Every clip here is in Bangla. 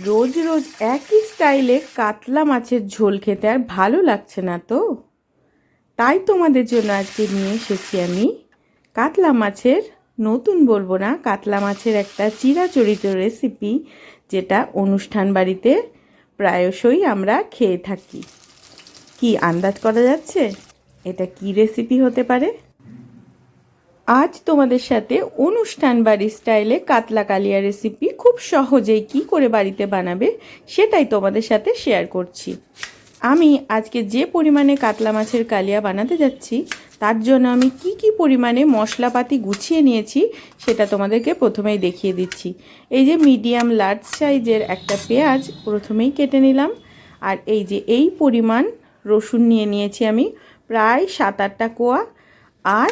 রোজ রোজ একই স্টাইলে কাতলা মাছের ঝোল খেতে আর ভালো লাগছে না তো, তাই তোমাদের জন্য আজকে নিয়ে এসেছি আমি কাতলা মাছের, নতুন বলবো না, কাতলা মাছের একটা চিরাচরিত রেসিপি, যেটা অনুষ্ঠান বাড়িতে প্রায়শই আমরা খেয়ে থাকি। কি আন্দাজ করা যাচ্ছে এটা কি রেসিপি হতে পারে? আজ তোমাদের সাথে অনুষ্ঠান বাড়ির স্টাইলে কাতলা কালিয়া রেসিপি খুব সহজেই কি করে বাড়িতে বানাবে সেটাই তোমাদের সাথে শেয়ার করছি। আমি আজকে যে পরিমাণে কাতলা মাছের কালিয়া বানাতে যাচ্ছি তার জন্য আমি কি পরিমাণে মশলাপাতি গুছিয়ে নিয়েছি সেটা তোমাদেরকে প্রথমেই দেখিয়ে দিচ্ছি। এই যে মিডিয়াম লার্জ সাইজের একটা পেঁয়াজ প্রথমেই কেটে নিলাম, আর এই যে এই পরিমাণ রসুন নিয়ে নিয়েছি আমি, প্রায় 7-8টা কোয়া, আর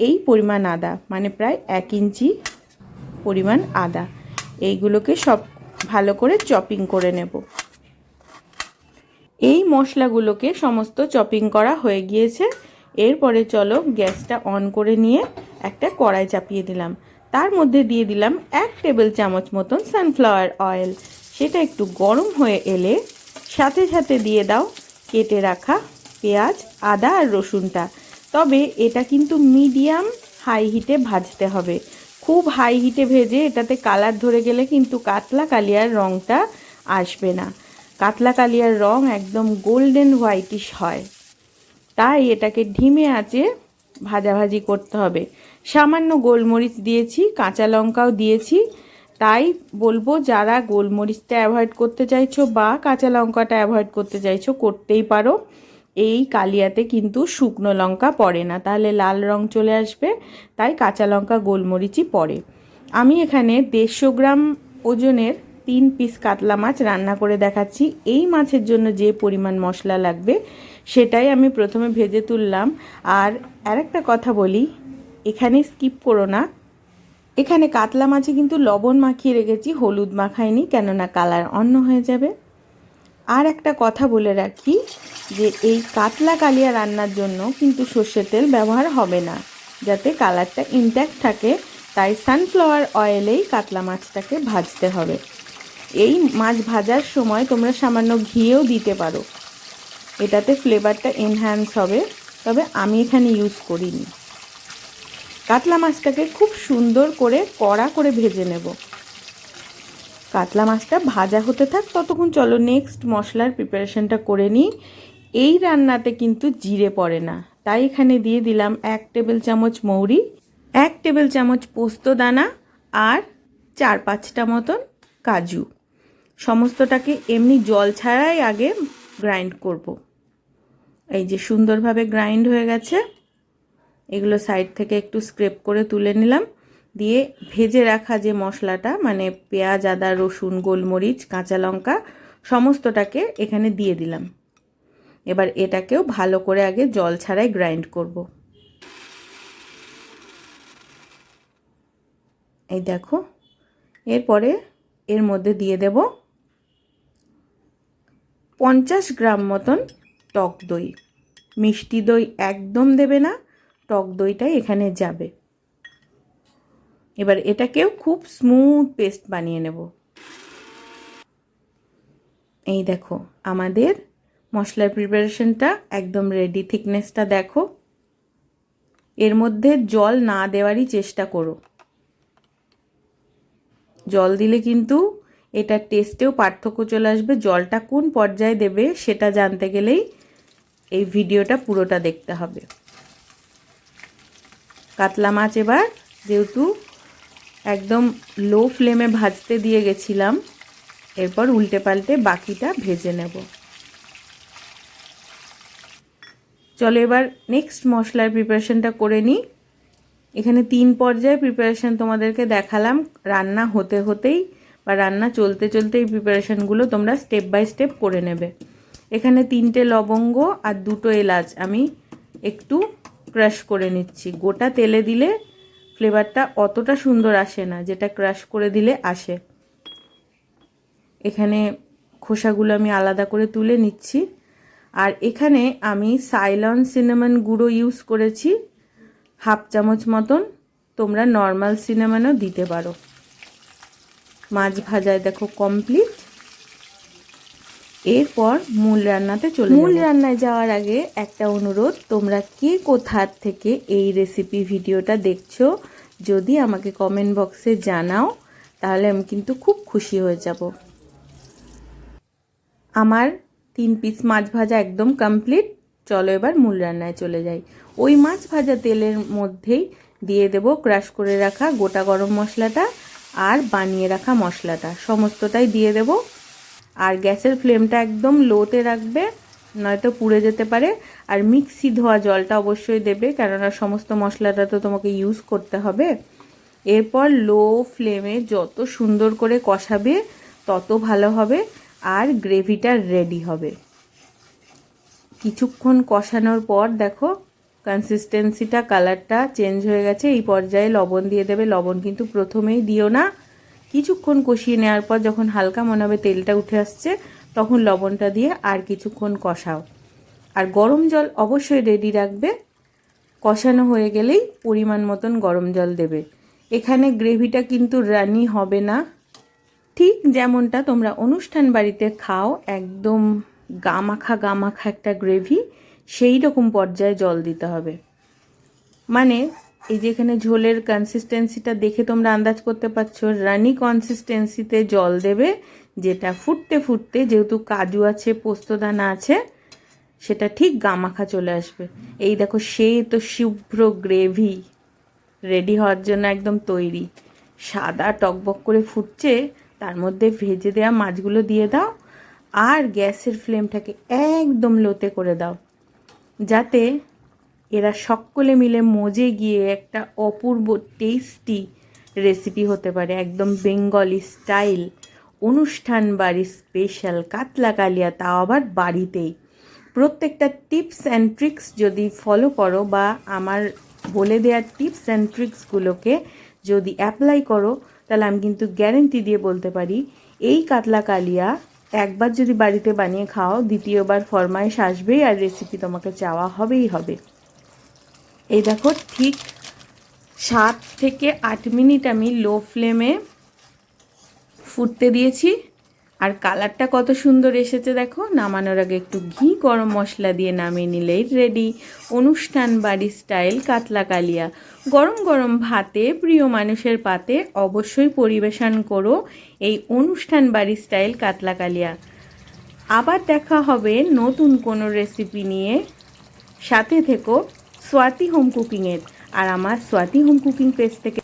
এই পরিমাণ আদা, মানে প্রায় 1 ইঞ্চি পরিমাণ আদা। এইগুলোকে সব ভালো করে চপিং করে নেব। এই মশলাগুলোকে সমস্ত চপিং করা হয়ে গিয়েছে। এরপরে চলো গ্যাসটা অন করে নিয়ে একটা কড়াই চাপিয়ে দিলাম, তার মধ্যে দিয়ে দিলাম 1 টেবিল চামচ মতন সানফ্লাওয়ার অয়েল। সেটা একটু গরম হয়ে এলে সাথে সাথে দিয়ে দাও কেটে রাখা পেঁয়াজ, আদা আর রসুনটা। তবে এটা কিন্তু মিডিয়াম হাই হিটে ভাজতে হবে, খুব হাই হিটে ভেজে এটাতে কালার ধরে গেলে কিন্তু কাতলা কালিয়ার রঙটা আসবে না। কাতলা কালিয়ার রং একদম গোল্ডেন হোয়াইটিশ হয়, তাই এটাকে ধিমে আঁচে ভাজাভাজি করতে হবে। সামান্য গোলমরিচ দিয়েছি, কাঁচা লঙ্কাও দিয়েছি। তাই বলবো যারা গোলমরিচটা অ্যাভয়েড করতে চাইছো বা কাঁচা লঙ্কাটা অ্যাভয়েড করতে চাইছো করতেই পারো। এই কালিয়াতে কিন্তু শুকনো লঙ্কা পড়ে না, তাহলে লাল রং চলে আসবে, তাই কাঁচা লঙ্কা গোলমরিচই পড়ে। আমি এখানে 150 গ্রাম ওজনের 3 পিস কাতলা মাছ রান্না করে দেখাচ্ছি। এই মাছের জন্য যে পরিমাণ মশলা লাগবে সেটাই আমি প্রথমে ভেজে তুললাম। আর আরেকটা কথা বলি, এখানে স্কিপ করো না, এখানে কাতলা মাছে কিন্তু লবণ মাখিয়ে রেখেছি, হলুদ মাখাইনি, কেননা কালার অন্য হয়ে যাবে। আর একটা কথা বলে রাখি যে এই কাতলা কালিয়া রান্নার জন্য কিন্তু সর্ষের তেল ব্যবহার হবে না, যাতে কালারটা ইনট্যাক্ট থাকে। তাই সানফ্লাওয়ার অয়েলেই কাতলা মাছটাকে ভাজতে হবে। এই মাছ ভাজার সময় তোমরা সামান্য ঘিও দিতে পারো, এটাতে ফ্লেভারটা এনহ্যান্স হবে, তবে আমি এখানে ইউজ করিনি। কাতলা মাছটাকে খুব সুন্দর করে কড়া করে ভেজে নেব। কাতলা মাছটা ভাজা হতে থাক, ততক্ষণ চলো নেক্সট মশলার প্রিপারেশনটা করে নিই। এই রান্নাতে কিন্তু জিরে পড়ে না, তাই এখানে দিয়ে দিলাম 1 টেবিল চামচ মৌরি, 1 টেবিল চামচ পোস্ত দানা, আর 4-5টা মতন কাজু। সমস্তটাকে এমনি জল ছাড়াই আগে গ্রাইন্ড করব। এই যে সুন্দরভাবে গ্রাইন্ড হয়ে গেছে, এগুলো সাইড থেকে একটু স্ক্রেপ করে তুলে নিলাম। দিয়ে ভেজে রাখা যে মশলাটা, মানে পেঁয়াজ, আদা, রসুন, গোলমরিচ, কাঁচা লঙ্কা, সমস্তটাকে এখানে দিয়ে দিলাম। এবার এটাকেও ভালো করে আগে জল ছাড়াই গ্রাইন্ড করব। এই দেখো, এরপরে এর মধ্যে দিয়ে দেব 50 গ্রাম মতন টক দই। মিষ্টি দই একদম দেবে না, টক দইটাই এখানে যাবে। এবার এটাকেও খুব স্মুথ পেস্ট বানিয়ে নেব। এই দেখো আমাদের মশলার প্রিপারেশনটা একদম রেডি। থিকনেসটা দেখো, এর মধ্যে জল না দেওয়ারই চেষ্টা করো, জল দিলে কিন্তু এটার টেস্টেও পার্থক্য চলে আসবে। জলটা কোন পর্যায়ে দেবে সেটা জানতে গেলেই এই ভিডিওটা পুরোটা দেখতে হবে। কাতলা মাছ এবার যেহেতু একদম লো ফ্লেমে ভাজতে দিয়ে গেছিলাম, এরপর উল্টে পাল্টে বাকিটা ভেজে নেব। চলো এবার নেক্সট মশলার প্রিপারেশনটা করে নিই। এখানে 3 পর্যায়ে প্রিপারেশন তোমাদেরকে দেখালাম, রান্না হতে হতেই বা রান্না চলতে চলতে এই প্রিপারেশনগুলো তোমরা স্টেপ বাই স্টেপ করে নেবে। এখানে 3টে লবঙ্গ আর 2টো এলাচ আমি একটু ক্রাশ করে নিচ্ছি। গোটা তেলে দিলে ফ্লেভারটা অতটা সুন্দর আসে না, যেটা ক্রাশ করে দিলে আসে। এখানে খোসাগুলো আমি আলাদা করে তুলে নিচ্ছি। আর এখানে আমি সাইলন সিনামন গুঁড়ো ইউজ করেছি 1/2 চামচ মতন, তোমরা নর্মাল সিনামনও দিতে পারো। মাছ ভাজায় দেখো কমপ্লিট। এরপর মূল রান্নাতে চলে যাব। মূল রান্নায় যাওয়ার আগে একটা অনুরোধ, তোমরা কে কোথার থেকে এই রেসিপি ভিডিওটা দেখছো যদি আমাকে কমেন্ট বক্সে জানাও, তাহলে আমি কিন্তু খুব খুশি হয়ে যাব। আমার 3 পিস মাছ ভাজা একদম কমপ্লিট। চলো এবার মূল রান্নায় চলে যাই। ওই মাছ ভাজা তেলের মধ্যেই দিয়ে দেব ক্রাশ করে রাখা গোটা গরম মশলাটা আর বানিয়ে রাখা মশলাটা, সমস্তটাই দিয়ে দেব। আর গ্যাসের ফ্লেমটা একদম লোতে রাখবে, নয়তো পুড়ে যেতে পারে। আর মিক্সি ধোয়া জলটা অবশ্যই দেবে, কেননা সমস্ত মশলাটা তো তোমাকে ইউজ করতে হবে। এরপর লো ফ্লেমে যত সুন্দর করে কষাবে তত ভালো হবে আর গ্রেভিটা রেডি হবে। কিছুক্ষণ কষানোর পর দেখো কনসিস্টেন্সিটা, কালারটা চেঞ্জ হয়ে গেছে। এই পর্যায়ে লবণ দিয়ে দেবে। লবণ কিন্তু প্রথমেই দিও না, কিছুক্ষণ কষিয়ে নেওয়ার পর যখন হালকা মনে হবে তেলটা উঠে আসছে তখন লবণটা দিয়ে আর কিছুক্ষণ কষাও। আর গরম জল অবশ্যই রেডি রাখবে। কষানো হয়ে গেলেই পরিমাণ মতন গরম জল দেবে। এখানে গ্রেভিটা কিন্তু রানি হবে না, ঠিক যেমনটা তোমরা অনুষ্ঠান বাড়িতে খাও, একদম গামাখা গামাখা একটা গ্রেভি, সেই রকম পর্যায়ে জল দিতে হবে। মানে এই যে এখানে ঝোলের কনসিস্টেন্সিটা দেখে তোমরা আন্দাজ করতে পারছো, রানি কনসিস্টেন্সিতে জল দেবে, যেটা ফুটতে ফুটতে যেহেতু কাজু আছে, পোস্তদানা আছে, সেটা ঠিক গামাখা চলে আসবে। এই দেখো সেই তো শুভ্র গ্রেভি রেডি হওয়ার জন্য একদম তৈরি। সাদা টকবক করে ফুটছে, তার মধ্যে ভেজে দেওয়া মাছগুলো দিয়ে দাও আর গ্যাসের ফ্লেমটাকে একদম লোতে করে দাও, যাতে এরা সকলে মিলে মজে গিয়ে একটা অপূর্ব টেস্টি রেসিপি হতে পারে। একদম বেঙ্গলি স্টাইল অনুষ্ঠান বাড়ির স্পেশাল কাতলা কালিয়া, তাও আবার বাড়িতেই। প্রত্যেকটা টিপস অ্যান্ড ট্রিক্স যদি ফলো করো বা আমার বলে দেওয়ার টিপস অ্যান্ড ট্রিক্সগুলোকে যদি অ্যাপ্লাই করো, তাহলে আমি কিন্তু গ্যারেন্টি দিয়ে বলতে পারি এই কাতলা কালিয়া একবার যদি বাড়িতে বানিয়ে খাও, দ্বিতীয়বার ফরমাইশ আসবেই আর রেসিপি তোমাকে চাওয়া হবেই হবে। এই দেখো ঠিক 7 থেকে 8 মিনিট আমি লো ফ্লেমে ফুটতে দিয়েছি আর কালারটা কত সুন্দর এসেছে দেখো। নামানোর আগে একটু ঘি গরম মশলা দিয়ে নামিয়ে নিলেই রেডি অনুষ্ঠান বাড়ি স্টাইল কাতলা কালিয়া। গরম গরম ভাতে, প্রিয় মানুষের পাতে অবশ্যই পরিবেশন করো এই অনুষ্ঠান বাড়ি স্টাইল কাতলা কালিয়া। আবার দেখা হবে নতুন কোনো রেসিপি নিয়ে। সাথে থেকো স্বাতি হোম কুকিংয়ের। আর আমার স্বাতি হোম কুকিং পেজ থেকে